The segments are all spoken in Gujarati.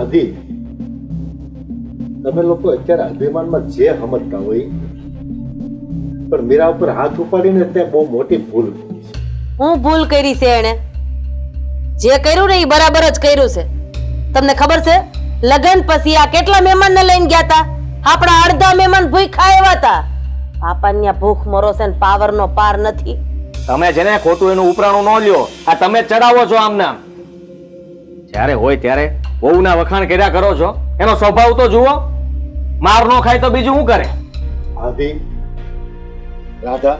આદિ, તમે લોકો અત્યારે અભિમાનમાં જે સમજતા હોય, પણ મીરા ઉપર હાથ ઉપાડીને તે બહુ મોટી ભૂલ કરી છે. હું ભૂલ કરી છે એને? જે કર્યું ને એ બરાબર જ કર્યું છે. તમને ખબર છે લગન પછી આ કેટલા મહેમાનને લઈને ગયા હતા? આપણા અડધા મહેમાન ભૂખ્યા આવ્યા હતા. આપણને ભૂખ મરો છે ને પાવરનો પાર નથી. તમે જેને ખોટું એનું ઉપરાણું ન લ્યો, આ તમે ચડાવો છો આમ નામ. જ્યારે હોય ત્યારે વહુના વખાણ કર્યા કરો છો. એનો સ્વભાવ તો જુઓ. માર નો ખાય તો બીજું શું કરે? આદિ, રાધા,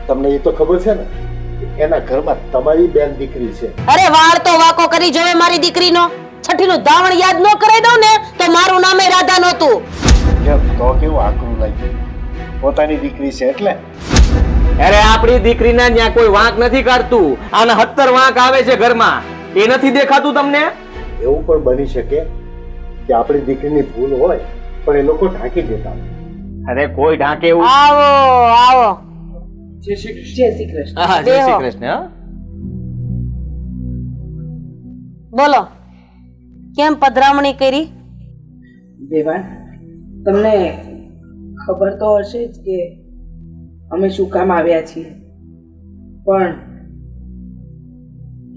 તમને એ તો ખબર છે ને એના ઘરમાં તમારી બેન દીકરી છે. અરે વાળ તો વાકો કરી જોવે મારી દીકરીનો. છઠ્ઠીનું ધાવણ યાદ ન કરાઈ દઉં ને તો મારું નામે રાધા નહોતું. તો કેવું આકરું લાગ્યું. પોતાની દીકરી છે એટલે. અરે આપણી દીકરીના ત્યાં કોઈ વાંક નથી કાઢતું. આના 70 વાંક આવે છે ઘરમાં. એ નથી દેખાતું તમને? એવું પણ બની શકે કે આપણી દીકરીની ભૂલ હોય પણ એ લોકો ઢાંકી દેતા. અરે કોઈ ઢાંકે એવું? આવો આવો. જય શ્રી કૃષ્ણ. હા, જય શ્રી કૃષ્ણ. હા, બોલો, કેમ પધરામણી કરી? દેવાન, તમને ખબર તો હશે જ કે અમે શું કામ આવ્યા છીએ, પણ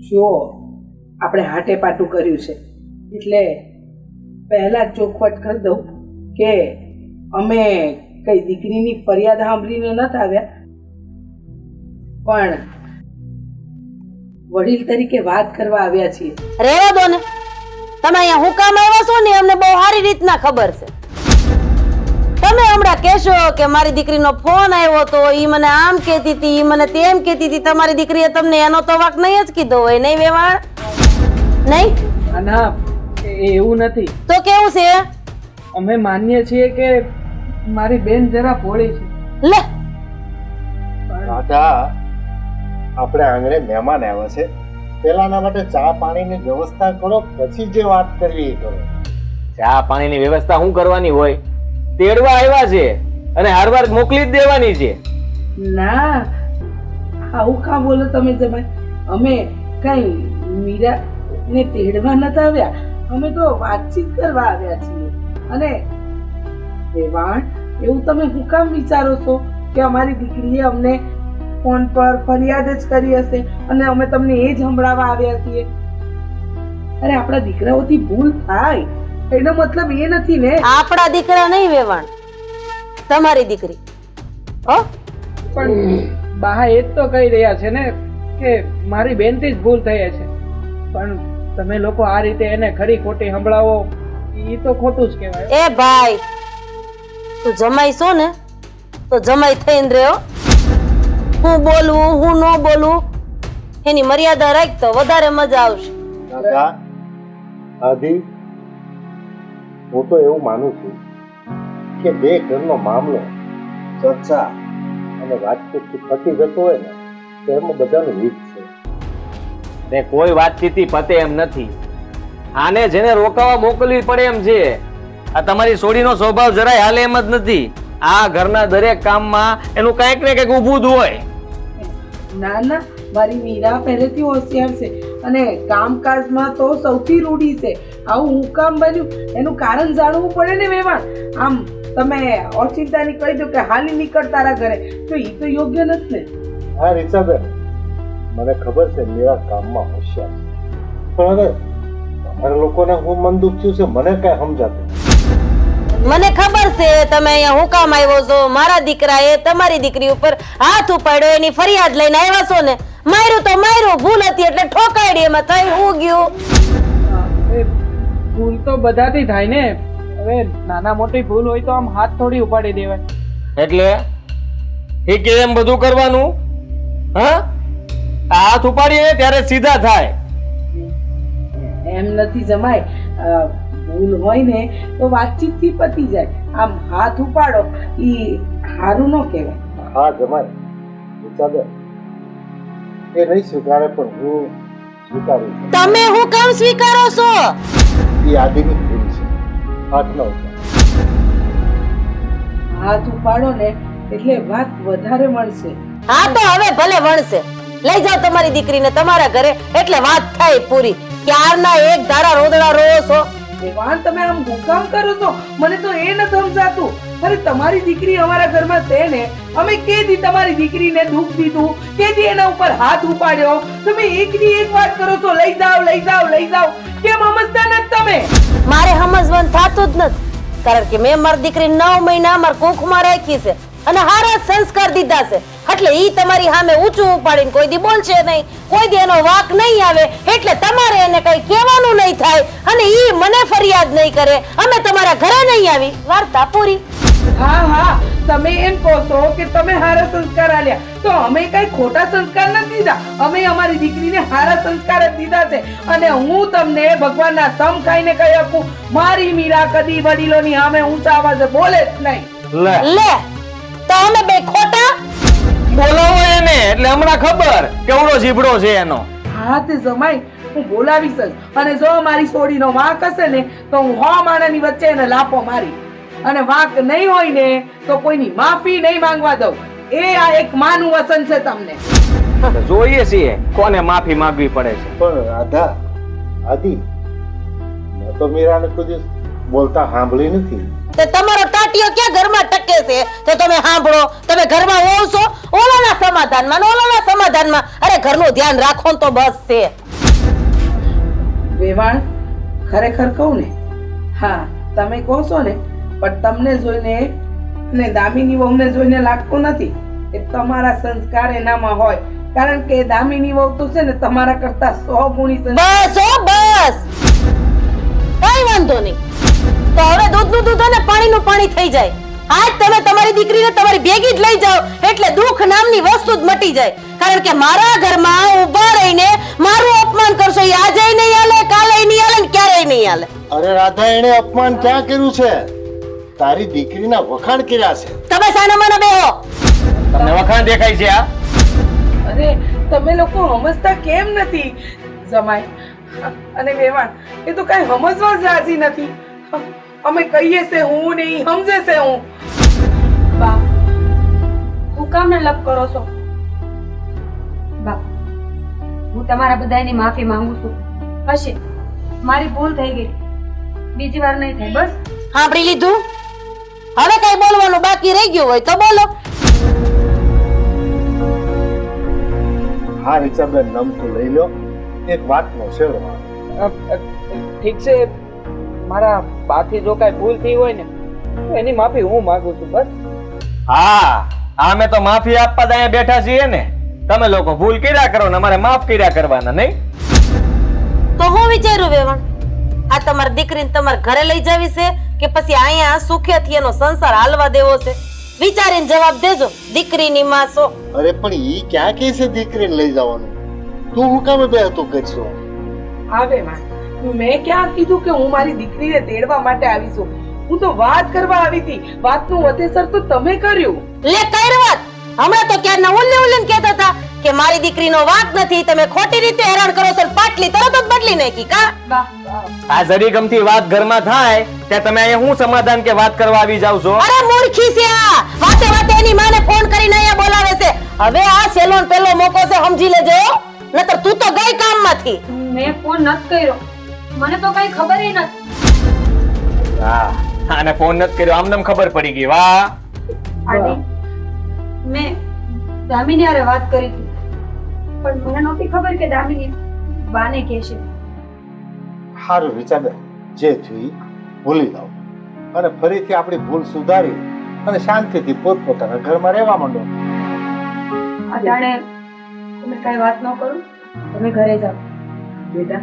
જો આપણે હાટે પાટું કર્યું છે એટલે પહેલા જ ચોખવટ કરી દઉં કે અમે કઈ દીકરીની ફરિયાદ સાંભળીને નથી આવ્યા, પણ વડીલ તરીકે વાત કરવા આવ્યા છીએ. રહેવા દો ને. તમે અહીંયા હું કામ આવ્યા છો ને અમને બહુ સારી રીતના ખબર છે. તમે હમણાં કહેશો કે મારી દીકરીનો ફોન આવ્યો તો ઈ મને આમ કહેતી હતી, ઈ મને તેમ કહેતી હતી. તમારી દીકરીએ તમને એનો તો વાક નહીં જ કીધો હોય, નહીં વેવાણ? નહીં? ના, એવું નથી. તો કેવું છે? અમે માનીએ છીએ કે મારી બેન જરા ભોળી છે. લે, રાધા, આપણે આંગણે મહેમાન આવ્યા છે, પેલાના માટે ચા પાણીની વ્યવસ્થા કરો, પછી જે વાત કરવી એ કરો. ચા પાણીની વ્યવસ્થા શું કરવાની હોય? તેડવા આવ્યા છે અને હારવાર મોકલી જ દેવાની છે. ના, આવું કાં બોલો તમે જમાઈ? અમે કઈ મીરા ને તેડવા નતા આવ્યા, અમે તો વાતચીત કરવા આવ્યા છીએ. અને દેવાણ, એવું તમે શું કામ વિચારો છો કે અમારી દીકરીએ અમને ફોન પર ફરિયાદ જ કરી હશે અને અમે તમને એ જ સંભળાવવા આવ્યા છીએ? અરે આપણા દીકરાઓથી ભૂલ થાય એનો મતલબ એ નથી ને. આપણા દીકરા નહીં વેવાણ, તમારી દીકરી. હો, પણ બા એ જ તો કહી રહ્યા છે ને કે મારી બેનથી જ ભૂલ થઈ છે, પણ તમે લોકો આ રીતે એને ખરી ખોટી સંભળાવો એ તો ખોટું જ કહેવાય. એ ભાઈ, તું જમાઈ છો ને તો જમાઈ થઈને રહ્યો. હું બોલવું હું ન બોલવું એની મર્યાદા રાખ તો વધારે મજા આવશે. રાધા, આદિ, હું તો એવું માનું છું કે બે ઘરનો મામલો ચર્ચા અને વાતચીતથી પતી જતો હોય ને તો એમાં બધાનું હિત છે. ને કોઈ વાતચીતથી પતે એમ નથી. આને જેને રોકાવા મોકલવી પડે એમ છે. આ તમારી સોડીનો સ્વભાવ જરાય હાલે એમ જ નથી. આ ઘરના દરેક કામમાં એનું કંઈક ને કંઈક ઊભું જ હોય. ના ના, મારી મીરા પહેલેથી હોશિયાર છે અને કામકાજમાં તો સૌથી રૂઢી છે. આવું હું કામ બન્યું એનું કારણ જાણવું પડે ને વેવાણ. આમ તમે ઓચિંતાની કહી દો કે હાલી નીકળ તારા ઘરે, તો એ તો યોગ્ય નથી ને. હા રીચાબેન, મને ખબર છે મીરા કામમાં હોશિયાર છે, પણ હવે તમારા લોકોને હું મન દુઃખ થયું છે મને કઈ સમજાતું. મને ખબર છે તમે અહીંયા હું કામ આવ્યો છો. મારા દીકરાએ તમારી દીકરી ઉપર હાથ ઉપાડ્યો એની ફરિયાદ લઈને આવ્યા છો ને. માર્યું તો માર્યું, ભૂલ હતી એટલે ઠોકાડી, એમાં થઈ હું ગયું. ભૂલ તો બધાથી થાય ને. હવે નાના મોટી ભૂલ હોય તો આમ હાથ થોડી ઉપાડી દેવાય. એટલે એ કે એમ બધું કરવાનું? હા, હાથ ઉપાડીએ ત્યારે સીધા થાય. એમ નથી જમાય. ભૂલ હોય ને તો વાતચીત થી પતી જાય. આમ હાથ ઉપાડો ઈ હારું ન કહેવાય. હા જમાય, રીચાબેન, એ નહીં સ્વીકારે પણ હું સ્વીકારું છું. તમે હું કામ સ્વીકારો છો? એ આદિની ભૂલ છે, હાથ ન ઉપાડો. હાથ ઉપાડો ને એટલે વાત વધારે મળશે. હા તો હવે ભલે વણશે. લઈ જાઓ તમારી દીકરીને તમારા ઘરે એટલે વાત થાય પૂરી. ક્યારના એક ધારા રોદડા રોવો છો. દેવાન તમે આમ હુકામ કરો છો મને તો એ નથી સમજાતું. અરે તમારી દીકરી અમારા ઘરમાં છે ને, અમે કેદી તમારી દીકરીને દુઃખ દીધું, કેદી એના ઉપર હાથ ઉપાડ્યો? તમે એકની એક વાત કરો છો, લઈ જાઓ લઈ જાઓ લઈ જાઓ. કેમ સમજતા નથી તમે? મારે સમજવાનું થતું જ નથી, કારણ કે મેં મારી દીકરી 9 મહિના મારા કુખમાં રાખી છે અને હારા સંસ્કાર દીધા છે. એટલે ઈ તમારી સામે ઊંચું ઉપાડીને કોઈ દી બોલશે નહીં, કોઈ દી એનો વાક નહીં આવે, એટલે તમારે એને કઈ કહેવાનું નહીં થાય અને ઈ મને ફરિયાદ નહીં કરે. અમે તમારા ઘરે નહીં આવી, વાર્તા પૂરી. હા હા, તમે એમ કહો છો કે તમે હારા સંસ્કાર આલ્યા, તો અમે કઈ ખોટા સંસ્કાર નથી દીધા. અમે અમારી દીકરીને હારા સંસ્કાર જ દીધા છે. અને હું તમને ભગવાનના સમ ખાઈને કહી શકું, મારી મીરા કદી વડીલોની સામે ઊંચા અવાજે બોલે જ નહીં. લે તો અમે બે ખોટા? બોલાવો એને, એટલે હમણાં ખબર કેવડો જીબડો છે એનો. હા તે જમાઈ, હું બોલાવીશ જ. અને જો મારી સોડીનો વાંક હશે ને તો હું 100 માણાની વચ્ચે એને લાપો મારી, અને વાંક નહીં હોય ને તો કોઈની માફી નહીં માંગવા દઉં. એ આ એક માનું વચન છે તમને. જોઈએ છીએ કોને માફી માંગવી પડે છે. પણ રાધા, આદિ, મેં તો મીરાને કોઈ દિવસ બોલતા સાંભળી નથી. તે તમારો ટાટિયો ક્યાં ઘરમાં ટકે છે તો તમે સાંભળો? તમે ઘરમાં હોવ છો ઓલાના સમાધાનમાં ને ઓલાના સમાધાનમાં. અરે ઘરનું ધ્યાન રાખો ને તો બસ છે. વેવાણ, ખરેખર કહું ને, હા તમે કહો છો ને, પણ તમને જોઈને ને દામિની વહુને જોઈને લાગતું નથી કે તમારા સંસ્કાર એનામાં હોય. કારણ કે દામિની વહુ તો છે ને તમારા કરતા 100 ગુણી બસ હો બસ, કઈ વાંધો નહીં. તો હવે દૂધનું દૂધ અને પાણીનું પાણી થઈ જાય. આજ તમે તમારી દીકરીને તમારી ભેગી જ લઈ જાઓ, એટલે દુઃખ નામની વસ્તુ જ મટી જાય. કારણ કે મારા ઘરમાં ઊભા રહીને મારું અપમાન કરશો, એ આજે નહીં હાલે, કાલે નહીં હાલે ને ક્યારેય નહીં હાલે. અરે રાધા, એને અપમાન ક્યાં કર્યું છે? તારી દીકરીના વખાણ કર્યા છે. તમે સાના માના બેહો. તમને વખાણ દેખાય છે આ? અરે તમે લોકો સમજતા કેમ નથી? જમાઈ અને વેવાણ એ તો કઈ સમજવા જ રાજી નથી. અમે કહીએ છે હું નહીં સમજે છે હું. બા, હું કામ ને લપ કરો છો? બા, હું તમારા બધાની માફી માંગુ છું. હશે મારી ભૂલ થઈ ગઈ, બીજી વાર નહીં થાય. બસ સાંભળી લીધું? હવે કઈ બોલવાનું બાકી રહી ગયું હોય તો બોલો. હા રીચાબેન, નમતું લઈ લો. એક વાતનો છેડો આવે. ઠીક છે, મારા બાથી જો કઈ ભૂલ થઈ હોય ને તો એની માફી હું માંગુ છું. બસ હા, અમે તો માફી આપવા અહીંયા બેઠા છીએ ને. તમે લોકો ભૂલ કર્યા કરો ને અમારે માફ કર્યા કરવાના નહીં. તો હું વિચાર્યું વેવણ, આ તમારી દીકરીને તમારા ઘરે લઈ જાવી છે કે પછી અહીંયા સુખેથી એનો સંસાર હાલવા દેવો છે? વિચારીને જવાબ દેજો. દીકરીની માં છો. અરે પણ ઈ ક્યાં કહે છે દીકરીને લઈ જવાનું? તું હું કામે બે હતું કરશો? હા વેવાણ, મેં ક્યાં કીધું કે હું મારી દીકરીને તેડવા માટે આવી છું? હું તો વાત કરવા આવી હતી. વાતનું વતેસર તો તમે કર્યું. લે કઈ વાત? હમણાં તો ક્યારના ઉલ્લે કહેતા હતા કે મારી દીકરીનો વાંક નથી, તમે ખોટી રીતે હેરાન કરો છો. પાટલી તરત જ બદલી નાખી કા? બા, આ જરી ગમતી વાત ઘરમાં થાય ત્યાં તમે અહીંયા હું સમાધાન કે વાત કરવા આવી જાવ છો? અરે મૂર્ખી છે આ. વાતે વાતે એની માને ફોન કરીને અહીંયા બોલાવે છે. હવે આ સેલોન પેલો મોકો છે, સમજી લેજો. નતર તું તો ગઈ કામમાંથી. મેં ફોન નથી કર્યો, મને તો કઈ ખબર નથી. હા, આને ફોન નથી કર્યો, આમને ખબર પડી ગઈ. વાહ, આની મેં દામિની હારે વાત કરી હતી, પણ મને નહોતી ખબર કે દામિની બાને કહેશે. સારું રીચાબેન, જે થયું ઈ ભૂલી જાઓ અને ફરીથી આપણી ભૂલ સુધારી અને શાંતિથી પોતપોતાના ઘરમાં રહેવા માંડો. અટાણે તમે કઈ વાત ન કરો, તમે ઘરે જાઓ. બેટા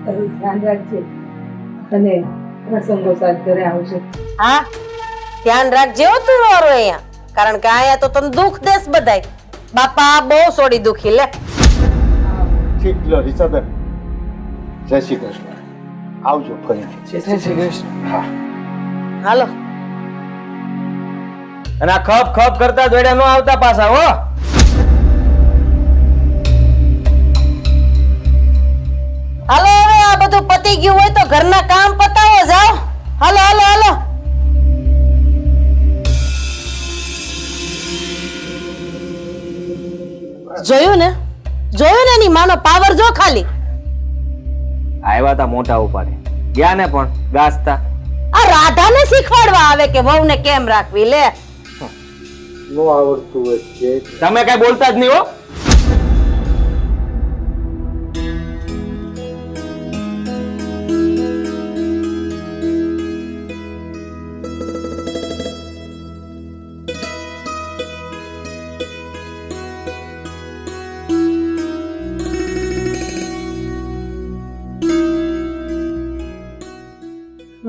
તારું ધ્યાન રાખજે અને પ્રસંગો સાથ ઘરે આવશે. હા, ધ્યાન રાખજે હો તું વારો અહીંયા. કારણ કે અહીંયા તો તને દુઃખ દેશ બધાય. બાપા બહુ સોડી દુખી. લે ઠીક, લો રીચાબેન, જય શ્રી કૃષ્ણ. આવજો ફરીથી. જય શ્રી કૃષ્ણ. હા. હાલો. અને આ ખપ ખપ કરતા દોડ્યા ન આવતા પાછા હો. હાલો, હવે આ બધું પતી ગયું હોય તો ઘરના કામ પતાવો. જાઓ, હાલો હાલો હાલો. જોયું ને એની માનો પાવર જો ખાલી. આવ્યા તા મોટા ઉપાડે, ગયા ને પણ ગાસતા. આ રાધાને શીખવાડવા આવે કે વહુને કેમ રાખવી. લે નો આવડતું હોય છે. તમે કઈ બોલતા જ નહીં હો.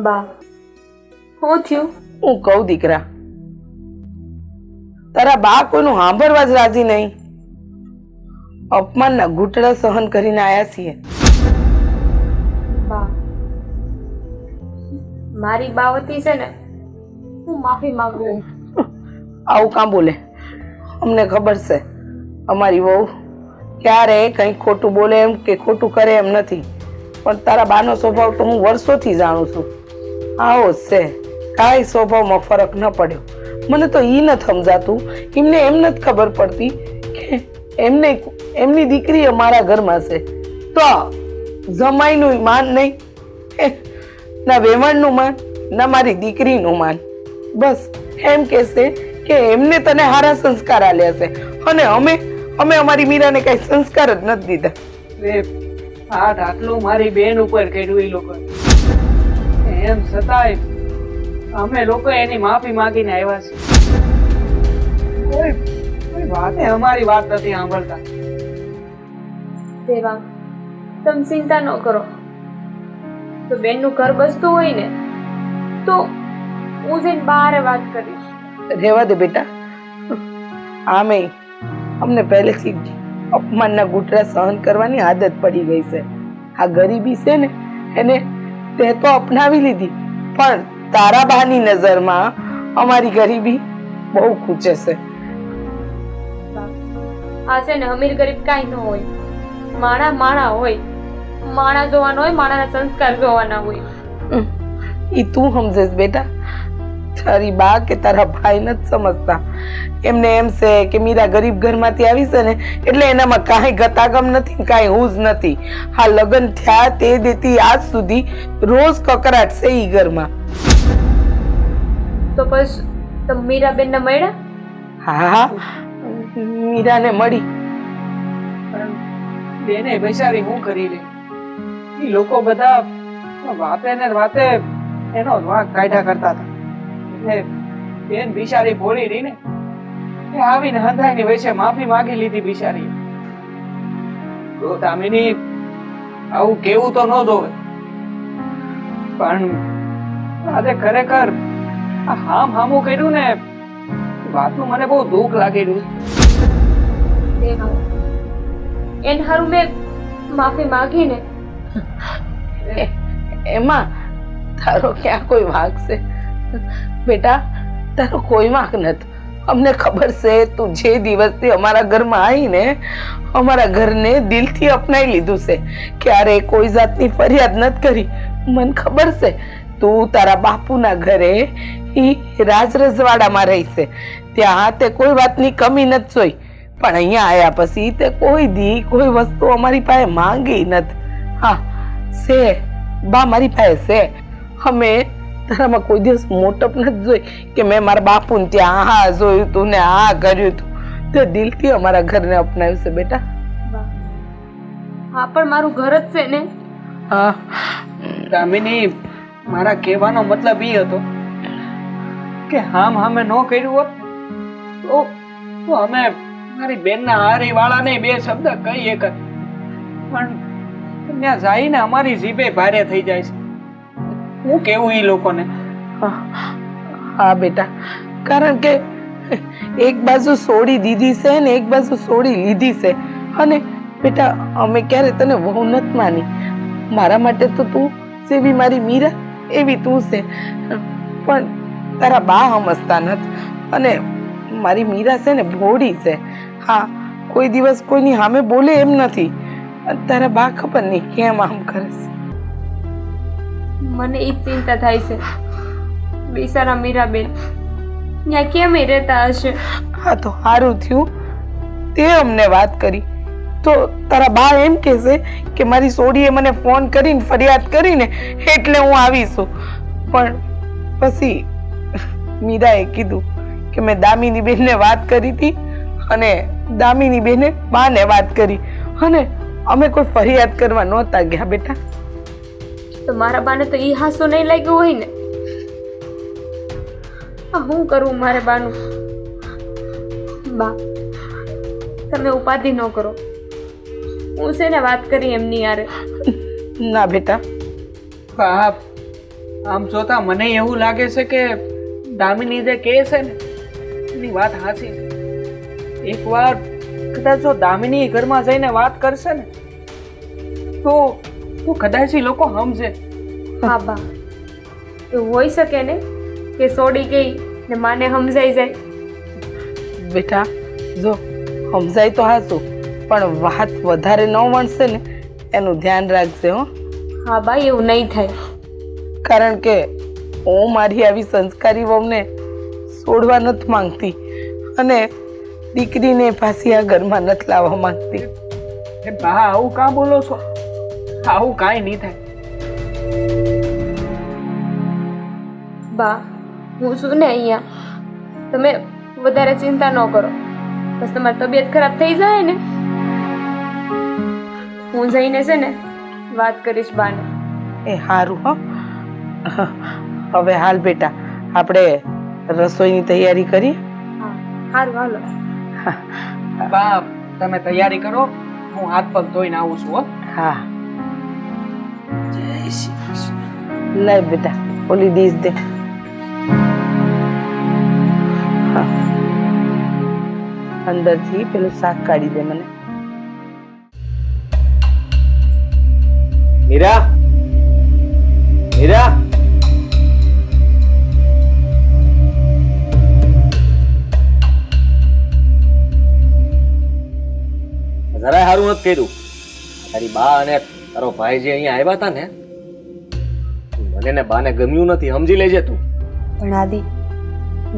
બા શું થયું? હું કહું દીકરા, તારા બા કોઈનું સાંભળવા જ રાજી નહીં. અપમાનના ઘૂંટડા સહન કરીને આયા છીએ. બા મારી બાવતી છે ને, હું માફી માંગુ. આવું કાં બોલે? અમને ખબર છે અમારી વહુ ક્યારે કઈ ખોટું બોલે એમ કે ખોટું કરે એમ નથી, પણ તારા બાનો સ્વભાવ તો હું વર્ષોથી જાણું છું. આવો છે, કાંઈ સ્વભાવમાં ફરક ન પડ્યો. મને તો ઈ નથી સમજાતું, એમને એમ નથી ખબર પડતી કે એમની દીકરી અમારા ઘરમાં છે તો જમાઈનું માન નહીં, ના વેવાણનું માન, ના મારી દીકરીનું માન. બસ એમ કહેશે કે એમને તને સારા સંસ્કાર આલ્યા છે અને અમે અમારી મીરાને કઈ સંસ્કાર જ નથી દીધા. આટલું મારી બેન ઉપર કર્યું એ લોકો, એમ છતાંય અમે લોકો એની માફી માંગીને આવ્યા છે. કોઈ વાતે અમારી વાત નથી સાંભળતા. દેવા તમે ચિંતા ન કરો. તો બેનનું ઘર બસતું હોય ને તો હું જઈને બહાર વાત કરીશ. રહેવા દે બેટા, આમે અમને પહેલેથી અપમાનના ઘૂંટડા સહન કરવાની આદત પડી ગઈ છે. આ ગરીબી છે ને એને તે તો અપનાવી લીધી, પણ તારા બાની નજરમાં અમારી ગરીબી બહુ ખૂચે છે. આ છે ને અમીર ગરીબ કાંઈ ન હોય, માણા હોય. માણા જોવાના હોય, માણાના સંસ્કાર જોવાના હોય. ઈ તું સમજે બેટા, તારી બા કે તારા ભાઈ નથી સમજતા. એમને એમ છે કે મીરા ગરીબ ઘરમાંથી આવી છે ને એટલે એનામાં કાંઈ ગતાગમ નથી, કાંઈ હુજ નથી. આ લગ્ન થયા તે દેતી આજ સુધી રોજ કકરાટ છે ઈ ઘરમાં. તો પછી તમે મીરાબેન ને મળ્યા? હા, મીરાને મળી. બેને બેચારી હું કરી લે, એ લોકો બધા વાતે ને વાતે એનો વાંક કાઢ્યા કરતા હતા. એટલે બેન બિચારી ભોળી રહી ને, એ આવીને હંધાઈની વચ્ચે માફી માંગી લીધી બિચારી. તો દામિની આવું કેવું તો ન જોવે, પણ આજે ખરેખર આ હામું કર્યું ને વાતનું મને બહુ દુઃખ લાગી રહ્યું. એને હારું મેં માફી માંગી ને. એમાં તારો ક્યાં કોઈ વાંક છે બેટા? તારો કોઈ વાંક નથી. અમને ખબર છે તું જે દિવસથી અમારા ઘરમાં આવીને અમારા ઘરને દિલથી અપનાવી લીધું છે, ક્યારે કોઈ જાતની ફરિયાદ નથી કરી. મને ખબર છે તું તારા બાપુના ઘરે ઈ રાજરજવાડામાં રહી છે, ત્યાં તે કોઈ વાતની કમી નથી જોઈ, પણ અહીંયા આવ્યા પછી તે કોઈ દી કોઈ વસ્તુ અમારી પાસે માંગી નથી. હા છે બા, મારી પાસે છે. અમે તારામાં કોઈ દિવસ મોટપ નથી જોઈ કે મેં મારા બાપુને ત્યાં હા જોયું તું ને આ કર્યું તું. તે દિલથી અમારા ઘરને અપનાવ્યું છે બેટા. હા પણ મારું ઘર જ છે ને. હા દામિની, મારા કહેવાનો મતલબ એ હતો કે હામે ન કર્યું હોત તો અમે મારી બેનના હારી વાળાને બે શબ્દ કહી એક જ, પણ ત્યાં જઈને અમારી જીભે ભારે થઈ જાય છે. હું કેવું ઈ લોકોને? હા બેટા, કારણ કે એક બાજુ છોડી દીધી છે ને એક બાજુ છોડી લીધી છે. અને બેટા અમે ક્યારે તને વહુ નથી માની. મારા માટે તો તું જેવી મારી મીરા એવી તું છે, પણ તારા બા સમજતા નથી. અને મારી મીરા છે ને ભોળી છે. હા, કોઈ દિવસ કોઈની સામે બોલે એમ નથી. તારા બા ખબર નહીં કેમ આમ કરે છે. મને ઈ ચિંતા થાય છે, બિચારા મીરાબેન ત્યાં કેમ રહેતા હશે. હા તો સારું થયું તે અમને વાત કરી, તો તારા બા એમ કહેશે કે મારી સોડીએ મને ફોન કરીને ફરિયાદ કરીને એટલે હું આવીશું. પણ પછી મીરાએ કીધું કે મેં દામિની બેનને વાત કરી હતી અને દામિની બેને બાને વાત કરી અને અમે કોઈ ફરિયાદ કરવા નહોતા ગયા બેટા. તો મારા બાને તો ઈ હાસો નહીં લાગ્યું હોય ને. હું કરું મારે બાનું? બા તમે ઉપાધિ ન કરો, હું છે ને વાત કરી એમની યારે. ના બેટા, બાપ આમ જોતા મને એવું લાગે છે કે દામિની જે કહે છે ને એની વાત સાચી છે. એકવાર કદાચ જો દામિની ઘરમાં જઈને વાત કરશે ને તો કદાચ એ લોકો સમજે. હા બા, એવું હોઈ શકે ને કે સોડી ગઈ ને માને સમજાઈ જાય. બેટા જો સમજાય તો હાસું, પણ વાત વધારે ન વણશે ને એનું ધ્યાન રાખજે હો. હા બા, એવું નહીં થાય. કારણ કે હું મારી આવી સંસ્કારી વહુને છોડવા નથી માંગતી અને દીકરીને પાછી આ ઘરમાં નથી લાવવા માંગતી. બા આવું કાં બોલો છો? આવું કાંઈ નહીં થાય. બા હું છું ને અહીંયા, તમે વધારે ચિંતા ન કરો. બસ તમારી તબિયત ખરાબ થઈ જાય ને હું જઈને છે ને વાત કરીશ બાને. એ સારું હો. હવે હાલ બેટા, આપણે રસોઈની તૈયારી કરીએ. હા સારું, હાલો. બા તમે તૈયારી કરો, હું હાથ પગ ધોઈને આવું છું. હો. હા લઈ બેટા ઓલી ડીશ દે. હા, અંદરથી પેલું શાક કાઢી દે મને. મીરા, મીરા, જરાય સારું નથી કર્યું. તારી બા અને તારો ભાઈ જે અહીંયા આવ્યા હતા ને, મને ને બાને ગમ્યું નથી, સમજી લેજે તું. પણ આદિ,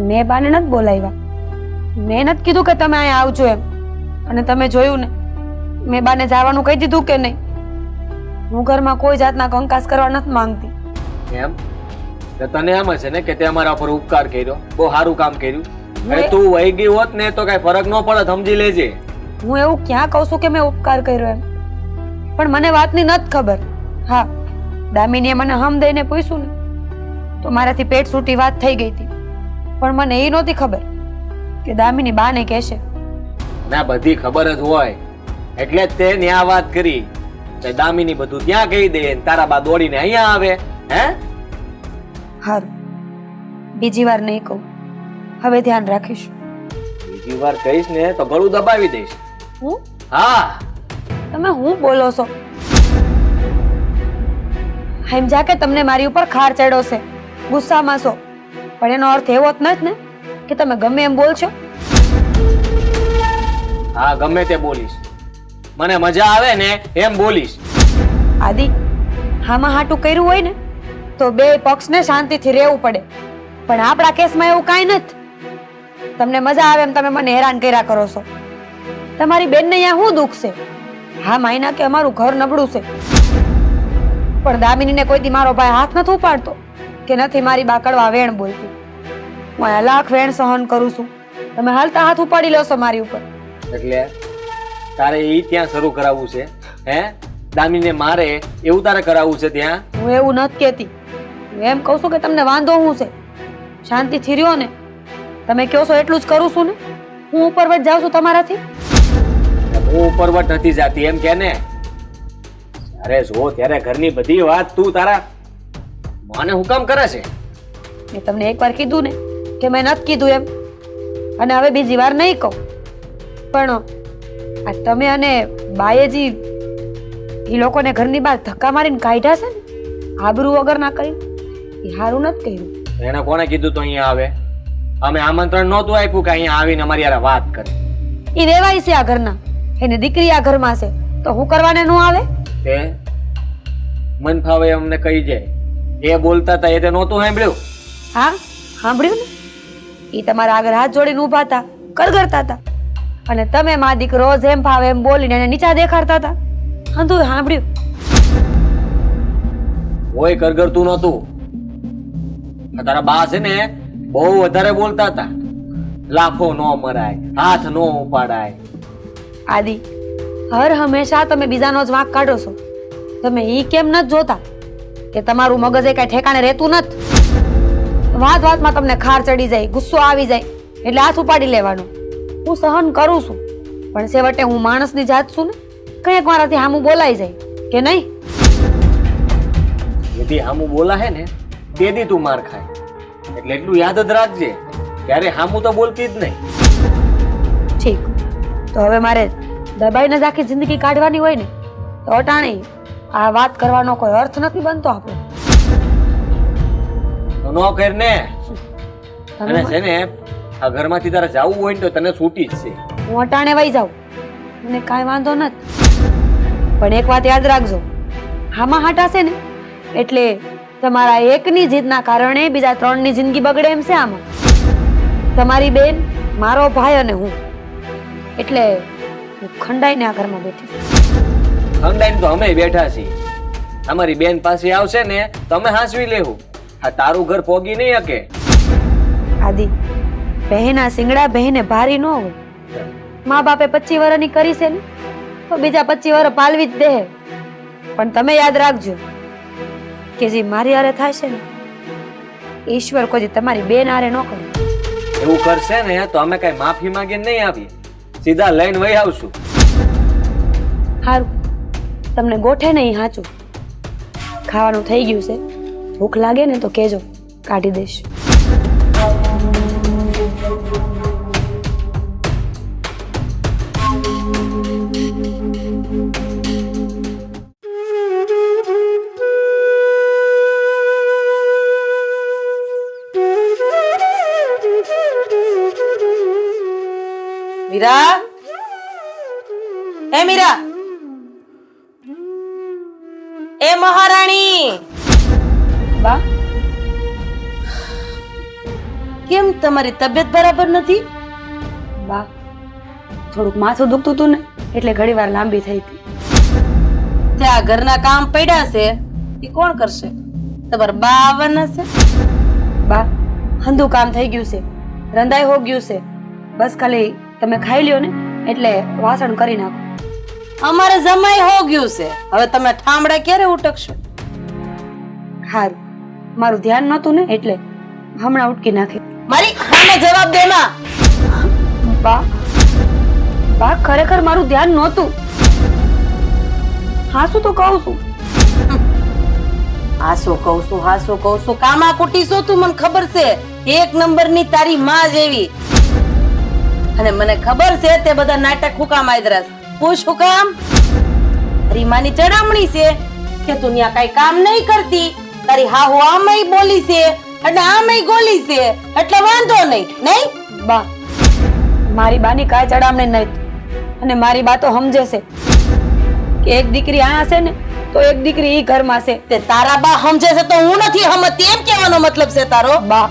મેં બાને નથી બોલાવ્યા. મેં નથી કીધું કે તમે અહીંયા આવજો એમ. અને તમે જોયું ને, મેં બાને જવાનું કહી દીધું કે નહીં. હું ઘરમાં કોઈ જાતના કંકાસ કરવા નથી માંગતી. એમ તો તને એમ હશે ને કે તે અમારા પર ઉપકાર કર્યો, બહુ સારું કામ કર્યું. અરે તું વહી ગઈ હોત ને તો કઈ ફરક ન પડત, સમજી લેજે. હું એવું ક્યાં કહું છું કે મેં ઉપકાર કર્યો એમ? પણ મને વાતની નથી ખબર. હા, દામિનીએ મને હમ દઈને પૂછ્યું ને તો મારાથી પેટ છૂટી વાત થઈ ગઈ હતી. પણ મને એ નહોતી ખબર કે દામિની બાને કહેશે. ના, બધી ખબર જ હોય એટલે જ તે ન્યા વાત કરી. દામિની બધું ત્યાં કહી દે, તારા બા દોડીને અહીંયા આવે. હે હારું, બીજી વાર નહીં કહું. હવે ધ્યાન રાખીશ. બીજી વાર કહીશ ને તો ગળું દબાવી દઈશ. હું? હા, તમે હું બોલો છો? એમ જા કે તમને મારી ઉપર ખાર ચડ્યો છે, ગુસ્સામાં છો. પણ એનો અર્થ એવો જ નથી ને કે તમે ગમે એમ બોલશો. હા, ગમે તે બોલીશ, મને મજા આવે ને એમ બોલીશ. આદિ, હામાં હાટું કર્યું હોય ને તો બે પક્ષને શાંતિથી રહેવું પડે. પણ આપણા કેસમાં એવું કાંઈ નથી. તમને મજા આવે એમ તમે મને હેરાન કર્યા કરો છો. તમારી બેનને અહીંયા શું દુઃખ છે? હા માયના કે અમારું ઘર નબળું છે, પણ દામિનીને કોઈ દી મારો ભાઈ હાથ નથી ઉપાડતો કે નથી મારી બા કડવા વેણ બોલતી. હું અહીંયા લાખ વેણ સહન કરું છું, તમે હાલતા હાથ ઉપાડી લો છો મારી ઉપર. એટલે તારે ઈ ત્યાં શરૂ કરાવવું છે? હે, દામિનીને મારે એવું તારે કરાવવું છે ત્યાં? હું એવું નથી કહેતી. હું એમ કહું છું કે તમને વાંધો શું છે? શાંતિથી રહ્યો ને. તમે કહો છો એટલું જ કરું છું ને. હું ઉપરવટ જાઉં છું તમારાથી? હું ઉપરવટ નથી જાતી એમ કે ને. અરે જો ત્યારે ઘરની બધી વાત તું તારા માને હુકમ કરે છે. મેં તમને એકવાર કીધું ને કે મેં નથી કીધું એમ, અને હવે બીજી વાર નહીં કહું. પણ આ તમે અને બાયેજી એ લોકોને ઘરની બહાર ધક્કા મારીને કાઢ્યા છે ને, આબરૂ વગર ના કરી, એ સારું નથી કર્યું. એને કોને કીધું તો અહીંયા આવે? અમે આમંત્રણ નહોતું આપ્યું કે અહીંયા આવીને અમારી યાર વાત કરે. એ રેવાય છે આ ઘરના, એની દીકરી આ ઘરમાં છે તો હું કરવાને ન આવે? તે મન ફાવે અમને કહી જાય. એ બોલતા હતા એ તે નહોતું સાંભળ્યું? હા સાંભળ્યું ને. એ તમારા આગળ હાથ જોડીને ઊભા હતા, કરગરતા હતા. અને તમે મા દીકરો જેમ ભાવે એમ બોલીને એને નીચા દેખાડતા હતા. હંધું સાંભળ્યું. કોઈ કરગરતું નહોતું. આ તારા બા છે ને બહુ વધારે બોલતા હતા. લાફો નો મરાય, હાથ નો ઉપાડાય. આદિ, હર હંમેશા તમે બીજાનો જ વાંક કાઢો છો. તમે ઈ કેમ નથી જોતા કે તમારું મગજ એ કઈ ઠેકાણે રહેતું નથી? વાત વાતમાં તમને ખાર ચડી જાય, ગુસ્સો આવી જાય એટલે હાથ ઉપાડી લેવાનો. હું સહન કરું છું, પણ છેવટે હું માણસની જાત છું ને, કંઈક મારાથી હામું બોલાઈ જાય કે નહીં? જેથી હામું બોલા હે ને તેથી તું માર ખાય. એટલે એટલું યાદ જ રાખજે, ક્યારે હામું તો બોલતી જ નહીં. ઠીક, તો હવે મારે દબાઈને જ આખી જિંદગી કાઢવાની હોય ને, તો અટાણે આ વાત કરવાનો કોઈ અર્થ નથી બનતો આપણે. તો નો કર ને. તમે અને છે ને આ ઘરમાંથી તારે જવું હોય ને તો તને છૂટી જ છે. હું અટાણે વહી જાઉં, મને કાંઈ વાંધો નથી. પણ એક વાત યાદ રાખજો, હામાં હાટાશે ને એટલે તમારા એકની જીદના કારણે બીજા 3ની જિંદગી બગડે એમ છે આમાં. તમારી બેન, મારો ભાઈ અને હું, એટલે હું ખંડાઈને આ ઘરમાં બેઠી છું. ખંડાઈને તો અમે બેઠા છીએ. અમારી બેન પાસે આવશે ને તો અમે હાંસવી લેવું. આ તારું ઘર પોગી નહીં શકે. આદિ, બહેના સિંગડા બહેને ભારી ન હોય. મા બાપે 25 વર્ષની કરી છે ને તો બીજા 25 વર્ષ પાલવી જ દે. પણ તમે યાદ રાખજો કે જે મારી હારે થાય છે ને, ઈશ્વર કોઈ તમારી બેન હારે ન કરે. એવું કરશે ને તો અમે કઈ માફી માંગીને નહીં આવીએ, સીધા લઈને વહી આવશું. સારું, તમને ગોઠે નહીં હાચું. ખાવાનું થઈ ગયું છે, ભૂખ લાગે ને તો કહેજો, કાઢી દઈશ. મીરા, એ મીરા, એ મહારાણી, બા, કેમ તમારી તબિયત બરાબર નથી? બા, થોડુંક માથું દુખતું હતું ને એટલે ઘણીવાર લાંબી થઈ હતી. ત્યાં ઘરના કામ પડ્યા છે એ કોણ કરશે? તમારા બા આવવાના છે? બા, હંધું કામ થઈ ગયું છે, રંધાઈ હો ગયું છે. બસ ખાલી તમે ખાઈ લ્યો ને એટલે વાસણ કરી નાખો. અમારે જમાઈ હો ગયું છે, હવે તમે ઠામડા ક્યારે ઉટકશો? હારું, મારું ધ્યાન નહોતું ને એટલે હમણાં ઉટકી નાખી. મારી સામે જવાબ દે માં. બા, બા, ખરેખર મારું ધ્યાન નહોતું. હાસું તો કહું છું. હાસું કહું છું, હાસું કહું છું. કામા કુટી છો તું, મને ખબર છે. 1 નંબરની તારી માં જેવી. અને મને ખબર છે તે બધા નાટક હુકામ આદરાસ. પૂછ હુકામ? તારી માની ચડામણી છે કે તું ન્યા કઈ કામ નહીં કરતી. તારી હાહુ આમય બોલી છે અને આમય ગોલી છે, એટલે વાંધો નહીં. નહીં બા, મારી બાની કાંઈ ચડામણી નહીં. અને મારી બા તો સમજે છે કે એક દીકરી અહીંયા છે ને તો એક દીકરી ઈ ઘરમાં છે. તે તારા બા સમજે છે તો હું નથી સમજતી, એમ કહેવાનો મતલબ છે તારો? બા,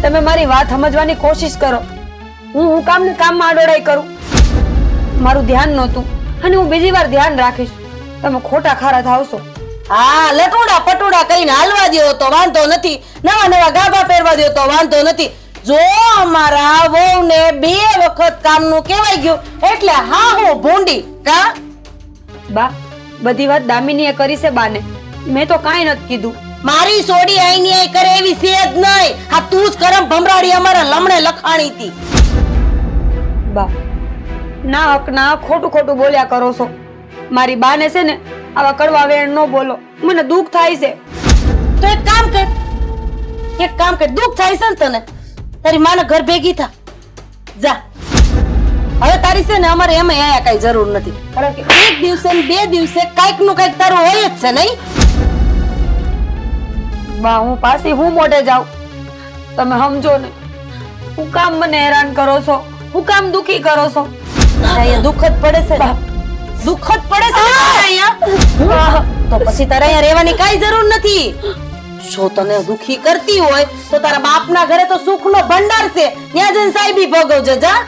તમે મારી વાત સમજવાની કોશિશ કરો. હું કામમાં આડોડાઈ કરું? મારું ધ્યાન નહોતું અને હું બીજી વાર ધ્યાન રાખીશ. તમે ખોટા ખારા થાવશો. હા, લટુડા પટુડા કહીને હાલવા દ્યો તો વાંધો નથી, નવા નવા ગાભા પહેરવા દ્યો તો વાંધો નથી. જો અમારા વહુને 2 વખત કામનું કહેવાય ગયું એટલે હા હું ભૂંડી કા? બા, બધી વાત દામિનીએ કરી છે બાને, મેં તો કાંઈ નથી કીધું. મારી સોડી આઈની આઈ કરે એવી છે જ નહીં. આ તું જ કરમ ભમરાડી અમારા લમણે લખાણી હતી. બા, ના હક ના ખોટું બોલ્યા કરો છો. મારી બાને છે ને આવા કડવા વેણ ન બોલો, મને દુઃખ થાય છે. તો એક કામ કર, દુઃખ થાય છે ને તને, તારી માને ઘર ભેગી થા જા. હવે તારી છે ને અમારે એમાં આયા કઈ જરૂર નથી, કારણ કે 1 દિવસે ને 2 દિવસે કાઈક નું કાઈક તારું હોય જ છે. નહીં બા, હું પાછી હું મોઢે જાઉં? તમે સમજો ને, હું કામ મને હેરાન કરો છો, હું કામ દુખી કરો છો. અહીંયા દુઃખ જ પડે છે ને, દુઃખ જ પડે છે ને તારે અહીંયા. તો પછી તારે અહીંયા રહેવાની કાઈ જરૂર નથી. જો તને દુખી કરતી હોય તો તારા બાપના ઘરે તો સુખનો ભંડાર છે, ત્યાં જઈને સાહેબી ભોગવજે જા.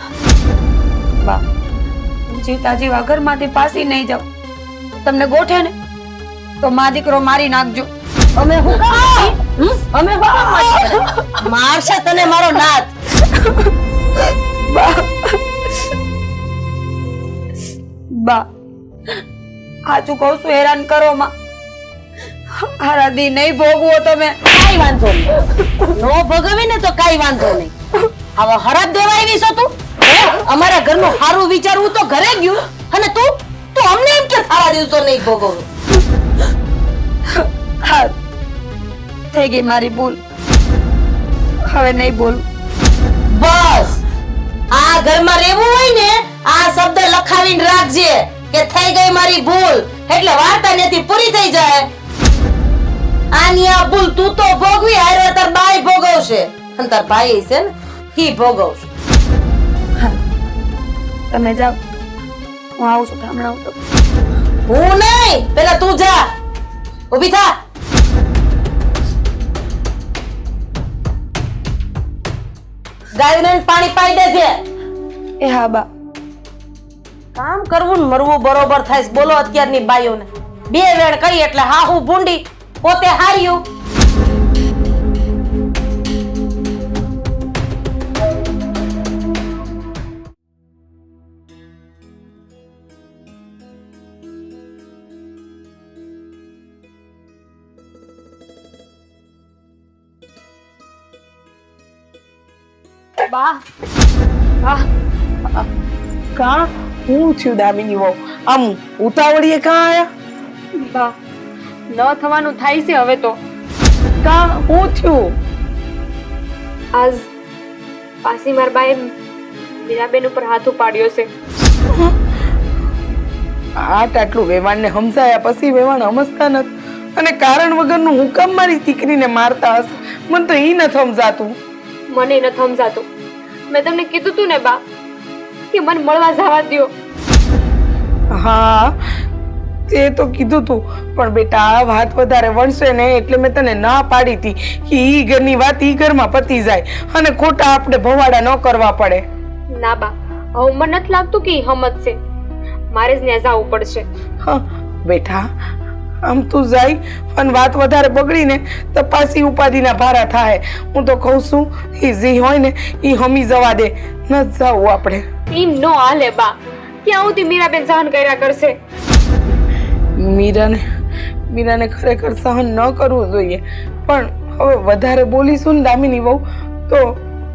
જીવતા જીવા ઘરમાંથી પાસી નહીં જાઉં. તમને ગોઠે ને તો મા દીકરો મારી નાખજો. અમે હું કામ અમે હું કામ મારશે તને મારો નાથ. બા સાચું કહું છું, હેરાન કરો માં. હારાદી નહીં ભોગવો તમે. કાઈ વાંધો નહીં, નો ભોગવી ને તો કાઈ વાંધો નહીં. હવે હરાબ દેવા આવી છો તું? અમારા ઘરનું સારું વિચારવું તો ઘરે ગયું, અને તું તું અમને એમ કે સારા દિવસો નહીં ભોગવું. હા, થઈ ગઈ મારી ભૂલ. હવે નહીં બોલ. બસ આ ઘરમાં રહેવું હોય ને આ શબ્દ લખાવીને રાખજે કે થઈ ગઈ મારી ભૂલ, એટલે વાર્તા નથી પૂરી થઈ જાય. આની આ ભૂલ તું તો ભોગવી, હારે તાર બાઈ ભોગવશે, અને તાર ભાઈ છે ને ઈ ભોગવશે. તમે જાઓ, હું આવું છું હમણાં. હું નહીં, પેલા તું જા. ઊભી થા. ગાયને પાણી પાઈ દેજે. એ હા બા. કામ કરવું ને મરવું બરોબર થાય છે. બોલો અત્યારની બાઈઓને બે વેણ કરી એટલે હા હું ભૂંડી પોતે હાર્યું. બા બા કા હું થયું દામિની વહુ? આમ ઉતાવળીએ કાં આયા? બા ન થવાનું થાય છે હવે તો. કાં હું થયું? આજ પાસી માર બાએ મીરાબેન ઉપર હાથ ઉપાડ્યો છે. આટલું વેવાણને સમજાયા પછી વેવાણ સમજતા નથી, અને કારણ વગરનું હું કામ મારી દીકરીને મારતા હશે? મને તો ઈ નથી સમજાતું. મને ન સમજાતું. મેં તમને કીધું તું ને બા કે મને મળવા જવા દ્યો. હા તે તો કીધું તું, પણ બેટા આ વાત વધારે વણશે ને એટલે મેં તને ના પાડી હતી કે ઈ ઘરની વાત ઈ ઘરમાં પતી જાય અને ખોટા આપણે ભવાડા ન કરવા પડે. ના બા, હવે મને નથી લાગતું કે ઈ સમજશે. મારે જ ત્યાં જવું પડશે. હા બેટા, આમ તું જાય અને વાત વધારે બગડીને તો પાછી ઉપાધિના ભારા થાય. હું તો કહું છું ઈ જે હોય ને ઈ હમી જવા દે, ન જાવું આપણે. એમ નો હાલે બા. ક્યાં સુધી મીરાબેન સહન કર્યા કરશે? મીરાને ખરેખર સહન ન કરવું જોઈએ, પણ હવે વધારે બોલીશું ને દામિની વહુ તો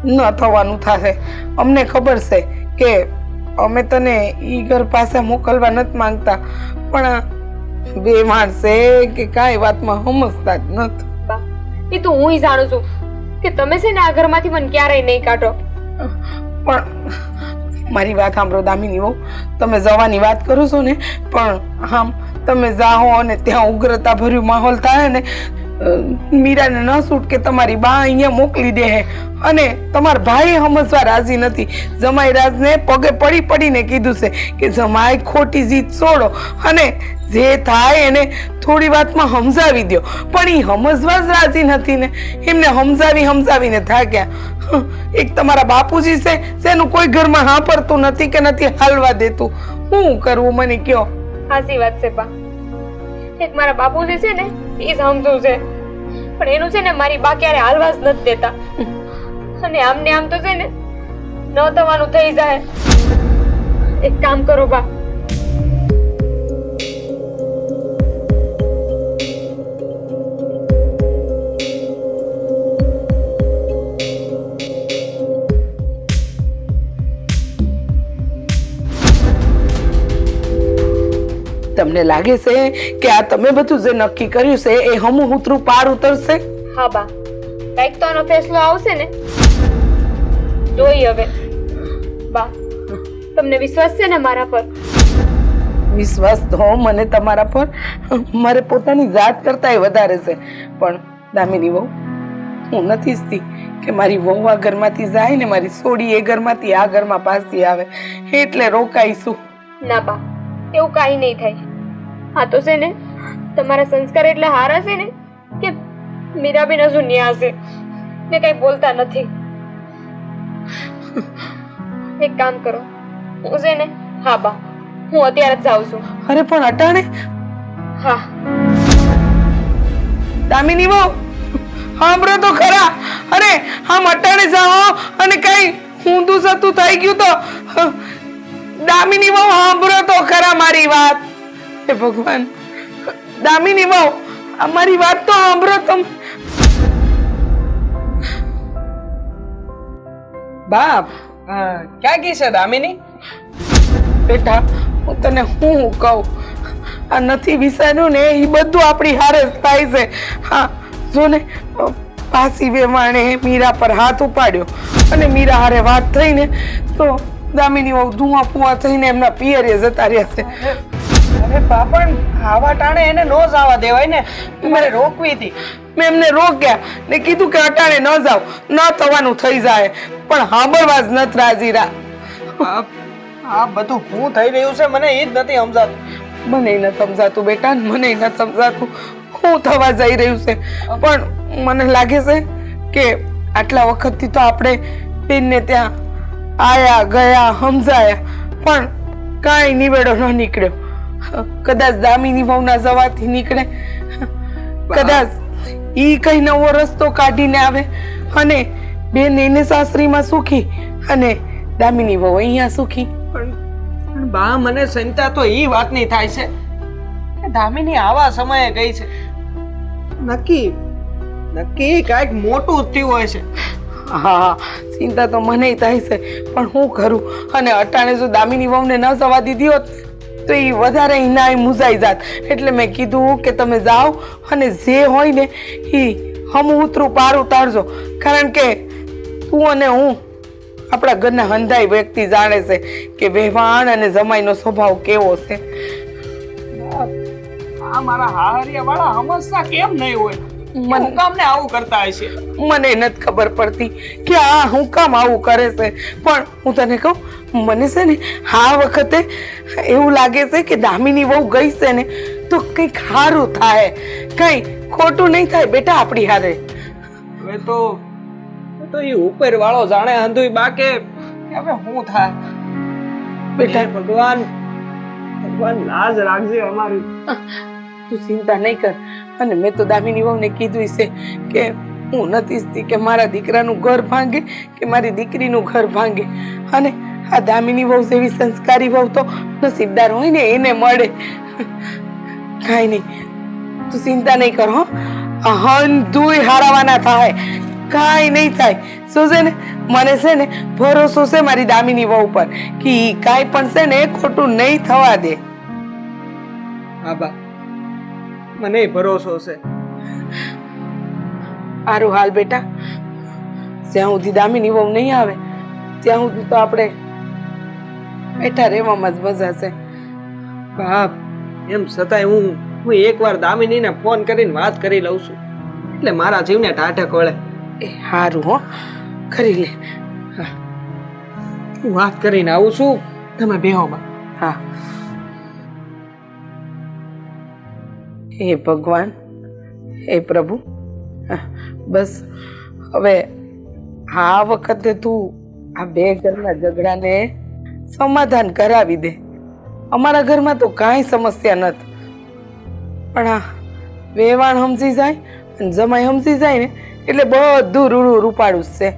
ન થવાનું થશે. અમને ખબર છે કે અમે તને ઈ ઘર પાસે મોકલવા નથી માંગતા, પણ બે માણસે કે કાંઈ વાતમાં સમજતા જ નથી. બા એ તો હું જાણું છું કે તમે છે ને આ ઘરમાંથી મને ક્યારેય નહીં કાઢો. પણ મારી વાત સાંભળો દામિની વહુ, તમે જવાની વાત કરો છો ને, પણ આમ તમે જાઓ અને ત્યાં ઉગ્રતા ભર્યું માહોલ થાય ને, મીરાને ન છૂટ કે તમારી બા અહીંયા મોકલી દે, અને તમારા ભાઈ સમજવા રાજી નથી. જમાઈ રાજને પગે પડી પડીને કીધું છે કે જમાઈ ખોટી જીત છોડો અને જે થાય એને થોડી વાતમાં સમજાવી દો, પણ એ સમજવા જ રાજી નથી ને. એમને સમજાવીને થાક્યા. એક તમારા બાપુજી છે જેનું કોઈ ઘરમાં હાંભળતું નથી કે નથી હાલવા દેતું. શું કરવું મને કયો? સાચી વાત છે બા. એક મારા બાપુજી છે ને એ સમજુ છે, પણ એનું છે ને મારી બા ક્યારે હાલવા જ નથી દેતા. અને આમને આમ તો છે ને ન થવાનું થઈ જાય. એક કામ કરો બા, તમને લાગે છે કે આ તમે બધું જે નક્કી કર્યું છે એ હમું ઉતરું પાર ઉતરશે? હા બા, કઈક તો આનો ફેસલો આવશે ને. જોઈ હવે બા, તમને વિશ્વાસ છે ને મારા પર? વિશ્વાસ તો મને તમારા પર મારે પોતાની જાત કરતાંય વધારે છે, પણ દામિની વહુ હું નથી ઈચ્છતી કે મારી વહુ આ ઘરમાંથી જાય ને મારી સોડી એ ઘરમાંથી આ ઘરમાં પાછી આવે, એટલે રોકાઈશું. ના બા, એવું કાંઈ નહીં થાય. હા તો છે ને તમારા સંસ્કાર એટલે હારા છે ને કે મીરાબેન હજુ ન્યા છે ને કઈ બોલતા નથી. એક કામ કરો, હું છે ને હા બા હું અત્યારે જ જાઉં છું. અરે પણ અટાણે હા. દામિની બહુ સાંભળો તો ખરા. અરે આમ અટાણે જાઓ અને કઈ ઊંધું સતું થઈ ગયું તો દામિની બહુ સાંભળો તો ખરા મારી વાત. હે ભગવાન, દામિની બહુ અમારી વાત તો સાંભળો તમે. બાપ ક્યાં ગઈ છે દામિની? બેટા હું તને હું કહું, આ નથી વિચાર્યું ને એ બધું આપણી હારે જ થાય છે. હા જો ને, પાસી વેવાણે મીરા પર હાથ ઉપાડ્યો અને મીરા હારે વાત થઈને તો દામિની બહુ ધુઆ પુઆ થઈને એમના પિયરે જતા રહ્યા છે. અરે બાપણ, આવા ટાણે એને નો જવા દેવાય ને, મારે રોકવી હતી. મેં એમને રોક્યા ને કીધું કે અટાણે ન જાવ, ન થવાનું થઈ જાય, પણ સાંભળવા જ નથી રાજી રા. આ બધું શું થઈ રહ્યું છે મને એ જ નથી સમજાતું. મને નથી સમજાતું બેટા, મને નથી સમજાતું શું થવા જઈ રહ્યું છે. પણ મને લાગે છે કે આટલા વખતથી તો આપણે બેનને ત્યાં આયા ગયા સમજાયા પણ કાંઈ નિવેડો ન નીકળ્યો. કદાચ દામિની વહુના જવાથી નીકળે, કદાચ ઈ કઈ નવો રસ્તો કાઢીને આવે અને બેન એને સાસરીમાં સુખી અને દામિની વહુ અહીંયા સુખી. પણ બા મને ચિંતા તો એ વાતની થાય છે કે દામિની આવા સમયે ગઈ છે. નક્કી કાંઈક મોટું થયું હોય છે. હા, ચિંતા તો મને થાય છે પણ હું કરું. અને અટાણે જો દામિની વહુને ન જવા દીધી હોત તો એ વધારે હિનાય મુજાઈ જાત. એટલે મેં કીધું કે તમે જાઓ અને જે હોય ને એ હમ ઉતરું પાર ઉતારજો. કારણ કે તું અને હું આપણા ઘરના હંધાઈ વ્યક્તિ જાણે છે કે વેવાણ અને જમાઈનો સ્વભાવ કેવો છે. આ મારા હાહરિયા વાળા સમજતા કેમ નહીં હોય? હું કામ ને આવું કરતા હશે? મને નથી ખબર પડતી કે આ હું કામ આવું કરે છે. પણ હું તને કહું, મને છે ને આ વખતે એવું લાગે છે કે દામિની વહુ ગઈ છે ને તો કંઈક સારું થાય, કંઈ ખોટું નહીં થાય બેટા આપણી હારે. હવે તો એ ઉપર વાળો જાણે અંધુય બાકે હવે શું થાય. બેટા ભગવાન લાજ રાખજે અમારી. તું ચિંતા નહીં કર. અને મેં તો દામિની વહુને કીધું છે કે હું નથી ઈચ્છતી કે મારા દીકરાનું ઘર ભાંગે કે મારી દીકરીનું ઘર ભાંગે. અને આ દામિની વહુ જેવી સંસ્કારી વહુ તો નસીબદાર હોય ને એને મળે. કાંઈ નહીં, તું ચિંતા નહીં કર. હો હંધુય હારાવાના થાય, કાંઈ નહીં થાય. શું છે ને, મને છે ને ભરોસો છે મારી દામિની વહુ પર કે કાંઈ પણ છે ને ખોટું નહીં થવા દે. હા બા, મને ભરોસો છે. સારું હાલ બેટા, જ્યાં સુધી દામિની વહુ નહીં આવે ત્યાં સુધી તો આપણે બેઠા રહેવામાં જ મજા છે. બાપ, એમ છતાંય હું એકવાર દામિનીને ફોન કરીને વાત કરી લઉં છું એટલે મારા જીવને ટાઢક વળે. એ સારું હો, કરી લે. હું વાત કરીને આવું છું, તમે બેહો બા. હા. હે ભગવાન, હે પ્રભુ, બસ હવે આ વખતે તું આ બે ઘરના ઝઘડાને સમાધાન કરાવી દે. અમારા ઘરમાં તો કાંઈ સમસ્યા નથી, પણ આ વેવાણ સમજી જાય અને જમાઈ સમજી જાય ને એટલે બધું રૂડું રૂપાળું જ છે.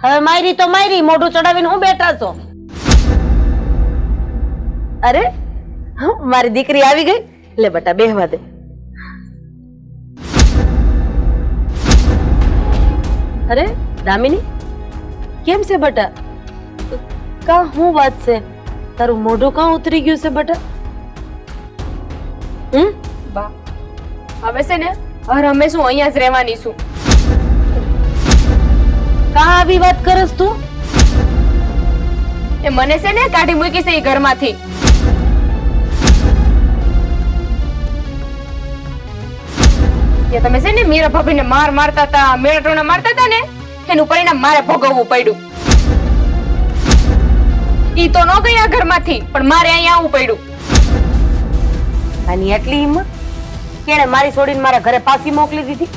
હવે મારી તો મારી, મોઢું ચડાવીને હું બેઠા છો? અરે મારી દીકરી આવી ગઈ. લે બેટા બેહવા દે. અરે દામિની, કેમ છે બેટા? કા હું વાત છે? તારું મોઢું કાં ઉતરી ગયું છે બેટા? બા, હવે છે ને હર હંમેશ હું અહીંયા જ રહેવાની છું. કાં આવી વાત કરસ તું? એ મને છે ને કાઢી મૂકી છે એ ઘરમાંથી. એ તમે છે ને મીરા ભાભીને મારતા હતા, મેળાટોને મારતા હતા ને, એનું પરિણામ મારે ભોગવવું પડ્યું. ઈ તો ન ગયા ઘરમાંથી, પણ મારે અહીંયા આવવું પડ્યું. આની એટલી હિંમત કેણે મારી છોડીને મારા ઘરે પાછી મોકલી દીધી.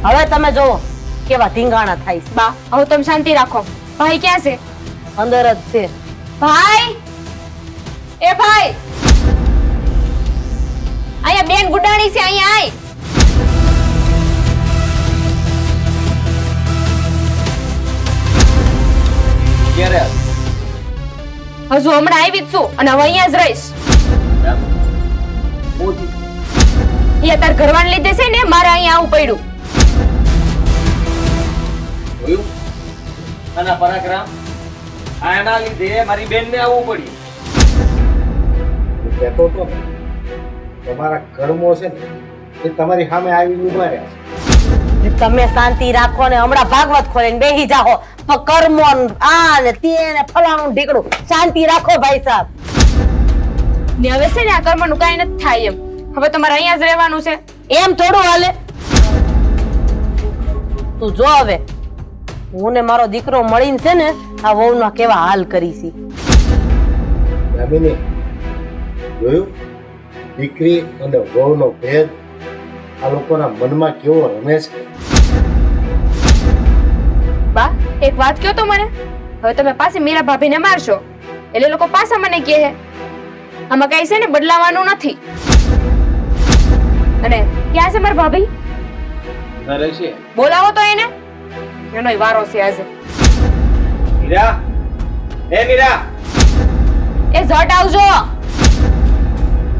હવે તમે જોવો કેવા ધીંગાણા થાય છે. બા, હવે તમે શાંતિ રાખો. ભાઈ ક્યાં છે? અંદર જ છે. ભાઈ, એ ભાઈ, અહીંયા બેન ગુડાણી છે, અહીંયા આય. ક્યારે હજુ હમણાં આવી જ છું અને હવે અહીંયા જ રહીશ. એ તાર ઘરવાળી લીધે છે ને મારે અહીંયા આવવું પડ્યું. જોયું? આના પરાક્રમ આના લીધે મારી બેનને આવવું પડ્યું. હું કહેતો હતો ને, તમારા કર્મો છે ને એ તમારી સામે આવીને ઉભા રહ્યા છે. તમે શાંતિ રાખો ને હમણાં ભાગવત ખોલીને બેહી જાઓ. કર્મો આ ને તે ને ફલાણું ઢીકડું. શાંતિ રાખો ભાઈ સાહેબ. ને હવે છે ને આ કર્મનું કાંઈ નથી થાય એમ. હવે તમારે અહીંયા જ રહેવાનું છે. એમ થોડું હાલે. તું જો હવે હું ને મારો દીકરો મળીને છે ને આ વહુના કેવા હાલ કરી છે. દામિની, જોયું? દીકરી અને વહુનો ભેદ આ લોકોના મનમાં કેવો રમે છે. બા, એક વાત કહો તો મને. હવે તમે પાછી મીરા ભાભીને મારશો એટલે લોકો પાછા મને કહે આમાં કઈ છે ને બદલાવાનું નથી. અને ક્યાં છે મારા ભાભી? ઘરે છે. બોલાવો તો એને. એનોય વારો છે આજે. મીરા, એ મીરા, એ ઝટ આવજો.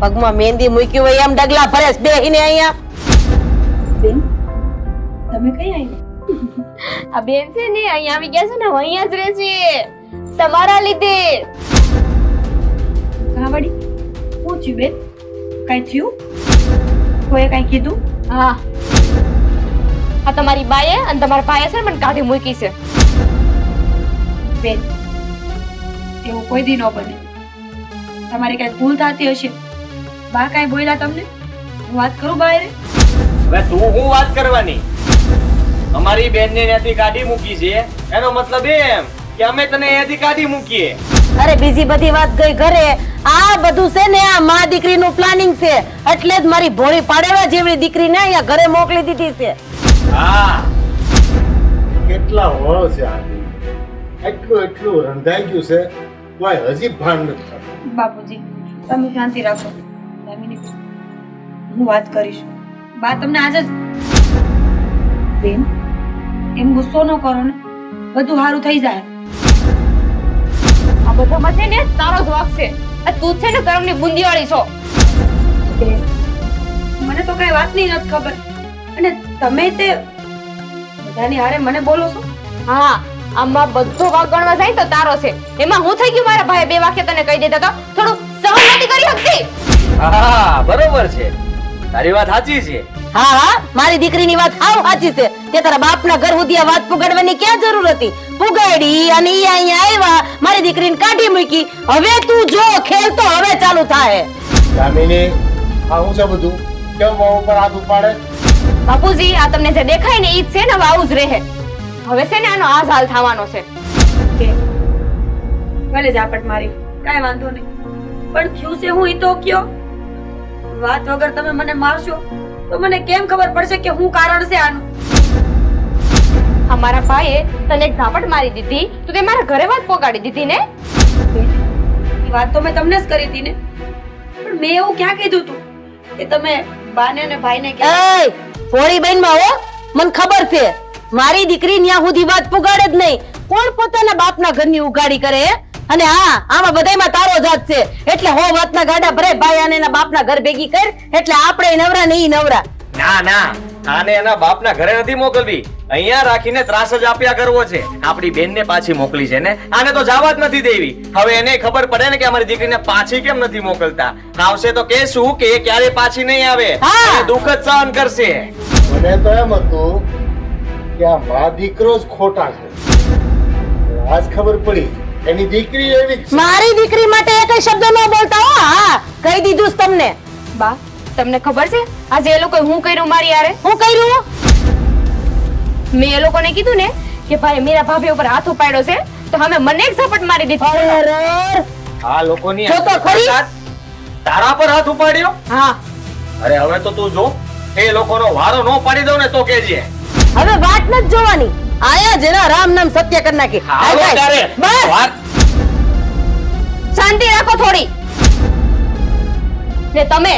પગમાં મહેંદી મૂકી હોય એમ ડગલા ભરે છે બેહીને અહીંયા. બેન, તમે કઈ આવી? આ બેન છે ને અહીંયા આવી ગયા છે ને હવે અહીંયા જ રહે છે તમારા લીધે. કાવડી પૂછ્યું બેન, કઈ થયું? કોઈ કઈ કીધું? હા, આ તમારી બાએ અને તમારા ભાઈએ છે ને મને કાઢી મૂકી છે. બેન, એવું કોઈ દી ન બને. તમારી કઈ ભૂલ થતી હશે. બા કઈ બોલ્યા તમને? હું વાત કરું બહાર. હવે તું હું વાત કરવાની? અમારી બેનને ત્યાંથી કાઢી મૂકી છે એનો મતલબ એમ કે અમે તને અહીંયાથી કાઢી મૂકીએ. અરે બીજી બધી વાત ગઈ ઘરે. આ બધું છે ને આ મા દીકરીનું પ્લાનિંગ છે. એટલે જ મારી ભોળી પાડેવા જેવી દીકરીને અહીંયા ઘરે મોકલી દીધી છે. હા, કેટલા વળ છે આ એટલું એટલું રંધાઈ ગયું છે તોય હજી ભાન નથી થતું. બાપુજી, તમે શાંતિ રાખો. હું વાત કરીશ. બા તમને આજે જ બેન એમ ગુસ્સો ન કરો ને, બધું સારું થઈ જાય. આ બધામાં છે ને તારો જ વાંક છે. આ તું છે ને કર્મની બુંદીવાળી છો. મને તો કઈ વાતની નથી ખબર અને તમે તે બધાની હારે મને બોલો છો. હા, આમાં બધો વાંક ગણવા જાય તો તારો છે. એમાં હું થઈ ગયું મારા ભાઈ બે વાક્ય તને કહી દેતા તો થોડું સહન નથી કરી શકતી. હા, બરોબર છે. તારી વાત સાચી છે. હા હા, મારી દીકરીની વાત હાવ સાચી છે. તે તારા બાપના ઘર સુધી આ વાત પુગાડવાની ક્યાં જરૂર હતી? પુગાડી અને ઈ અહીંયા આવ્યા, મારી દીકરીને કાઢી મૂકી. હવે તું જો ખેલ તો હવે ચાલુ થાય. દામિની, આ હું છે બધું કેમ વહુ ઉપર હાથ ઉપાડે? બાપુજી, આ તમને જે દેખાય ને ઈ જ છે ને, હવે આવું જ રહે. હવે છે ને આનો આ જ હાલ થવાનો છે. ભલે ઝાપટ મારી, કાંઈ વાંધો નહીં. પણ થયું છે હું ઈ તો કયો. વાત વગર તમે મને મારશો તો મને કેમ ખબર પડશે કે હું કારણ છે આનું? અમારા ભાઈએ તને એક ઝાપટ મારી દીધી તો તે મારા ઘરે વાત પોગાડી દીધી ને? એ વાત તો મેં તમને જ કરી હતી ને. પણ મેં એવું ક્યાં કીધું તું કે તમે બાને અને ભાઈને કે એ ભોળી બેન માં હો, મને ખબર છે મારી દીકરી ન્યા સુધી વાત પુગાડે જ નહીં. કોણ પોતાના બાપના ઘરની ઉગાડી કરે હે? અને હા, આમાં બધાયમાં તારો જાત છે. એટલે હો વાતના ગાડા ભરે ભાઈ અને એના બાપના ઘર ભેગી કર એટલે આપણે નવરા નહીં નવરા. ના ના, આને એના બાપના ઘરે નથી મોકલવી. અહીંયા રાખીને ત્રાસ જ આપ્યા કરવો છે. આપણી બેનને પાછી મોકલી છે ને, આને તો જવા જ નથી દેવી. હવે એને ખબર પડે ને કે અમારી દીકરીને પાછી કેમ નથી મોકલતા. આવશે તો કહેશું કે એ ક્યારે પાછી નહીં આવે. હા. એ દુઃખ જ સહન કરશે. મને તો એમ હતું કે આ મા દીકરો જ ખોટા છે. આજ ખબર પડી એની દીકરી એવી જ છે. મારી દીકરી માટે એક શબ્દ ન બોલતા હો. હા, કહી દીધું જ તમને. બા, તમને ખબર છે આજે એ લોકોએ હું કર્યું મારી યારે? હું કર્યું? મેં એ લોકોને કીધું ને કે ભાઈ મીરા ભાભી ઉપર હાથ ઉપાડ્યો છે તો અમે મને એક ઝપટ મારી દીધી. અરે આ લોકોની જો તો ખરી. તારા પર હાથ ઉપાડ્યો? હા, અરે હવે તો તું જો એ લોકોનો વારો નો પાડી દઉં ને તો કેજે. હવે વાત નથી જોવાની. આયા જેના રામ નામ સત્ય કરી નાખી. આવો હાલ, તારે બસ વાત શાંતિ રાખો થોડી. ને તમે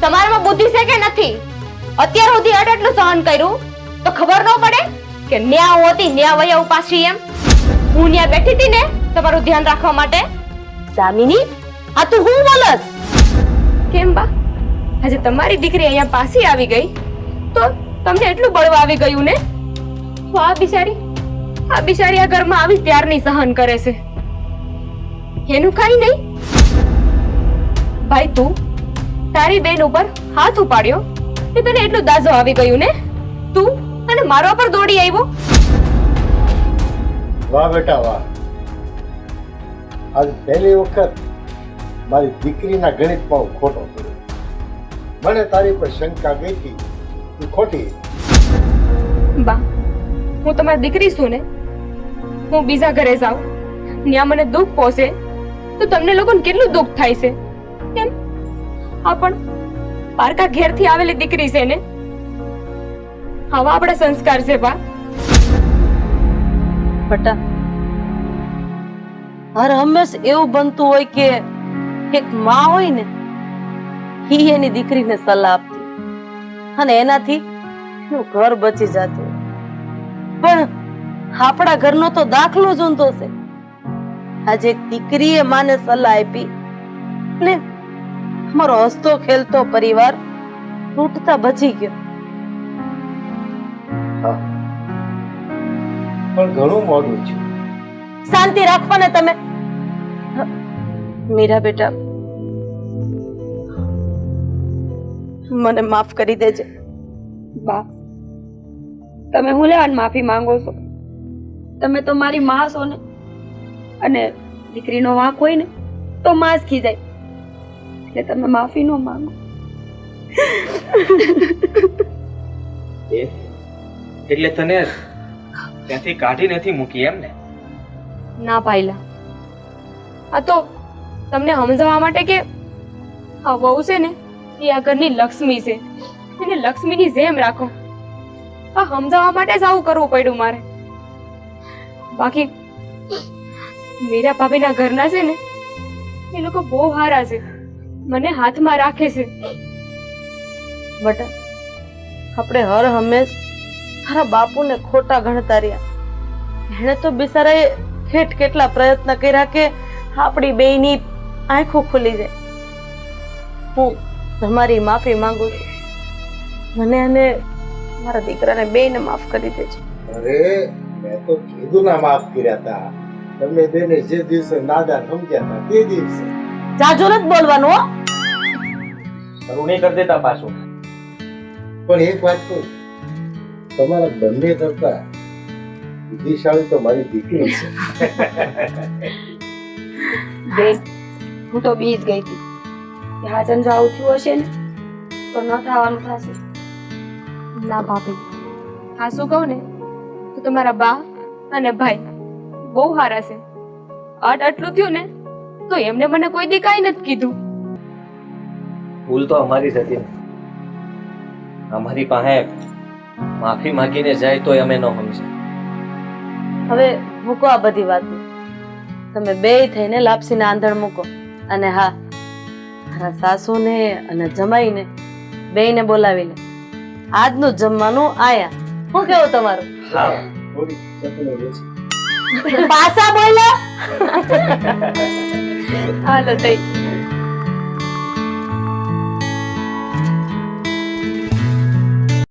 તમારામાં બુદ્ધિ છે કે નથી? અત્યાર સુધી આટલું સહન કર્યું તો ખબર ન પડે કે ન્યા હોતી ન્યા વયા પાછી એમ? હું ન્યા બેઠી હતી ને તમારું ધ્યાન રાખવા માટે. જામિની, આ તું હું બોલસ? કેમ બા, આજે તમારી દીકરી અહીંયા પાછી આવી ગઈ તો તમને એટલું બળવા આવી ગયું ને? તો આ બિચારી આ ઘરમાં આવી ત્યારની સહન કરે છે. એનું કઈ નહીં. ભાઈ તું તારી બેન ઉપર હાથ ઉપાડ્યો કે તને એટલું દાઝો આવી ગયું ને? તું અને મારા પર દોડી આવ્યો. વાહ બેટા વાહ, આજ પહેલી વખત મારી દીકરીના ગણિતમાં હું ખોટો પડ્યો. મને તારી પર શંકા ગઈ હતી, તું ખોટી. બા, હું તમારી દીકરી છું ને. હું બીજા ઘરે જાઉં ત્યાં મને દુઃખ પહોંચે તો તમને લોકોને કેટલું દુઃખ થાય છે કેમ? આ પણ પારકા ઘેરથી આવેલી દીકરી છે ને. આવા આપણા સંસ્કાર છે બા. બટા, હર હંમેશ એવું બનતું હોય કે એક માં હોય ને ઈ એની દીકરીને સલાહ આપતી અને એનાથી એનું ઘર બચી જતું. પણ આપણા ઘરનો તો દાખલો જ ઊંધો છે. આજે એક દીકરીએ માને સલાહ આપી ને અમારો હસતો ખેલતો પરિવાર તૂટતા બચી ગયો. હા, પણ ઘણું મોડું છે. શાંતિ રાખો ને તમે. મીરા બેટા, મને માફ કરી દેજે. બા, તમે હું લેવાની માફી માંગો છો? તમે તો મારી માં છો ને. અને દીકરીનો વાંક હોય ને તો માં જ ખીજાય. એટલે તમે માફી નો માંગો. એટલે તને ત્યાંથી કાઢી નથી મૂકી એમ ને? ના પાયલા, આ તો તમને સમજાવવા માટે કે આ વહુ છે ને એ આ ઘરની લક્ષ્મી છે. એને લક્ષ્મીની જેમ રાખો. આ સમજાવવા માટે જ આવું કરવું પડ્યું મારે. બાકી મીરા ભાભીના ઘરના છે ને એ લોકો બહુ સારા છે. મને હાથમાં રાખે છે. બટા, આપણે હર હંમેશ મારા બાપુને ખોટા ગણતા રહ્યા. એણે તો બિચારાએ કેટલા પ્રયત્ન કર્યા કે આપણી બેયની આંખો ખુલી જાય. હું તમારી માફી માંગુ છું. મને અને મારા દીકરાને બેયને માફ કરી દેજો. અરે મેં તો કીધું ના માફ કર્યા હતા. તમે બેને જે દિવસે નાદાન સમજ્યા હતા તે દિવસે. જાજો નથી બોલવાનું હો. શરૂ નહીં કરી દેતા પાછું. પણ એક વાત કહું, તમારા બંને કરતા બુદ્ધિશાળી તો મારી દીકરી છે. બેન, હું તો બીજ ગઈ હતી કે હાજન જો આવું થયું હશે ને તો ન થવાનું થશે. ના ભાભી, હા શું કહું ને તો તમારા બા અને ભાઈ બહુ સારા છે. આટલું થયું ને તો એમને મને કોઈ દી કાંઈ નથી કીધું. ભૂલ તો અમારી જ હતી ને. અમારી પાસે માફી માંગીને જાય તો અમે ન સમજે. હવે મૂકો આ બધી વાત. તમે બેય થઈને લાપસીને આંધણ મૂકો. અને હા, મારા સાસુને અને જમાઈને બેયને બોલાવી લે. આજનું જમવાનું આયા. શું કેવું તમારું? હા, થોડી ચટણી વેચી. પાછા બોલો. હાલો તઈ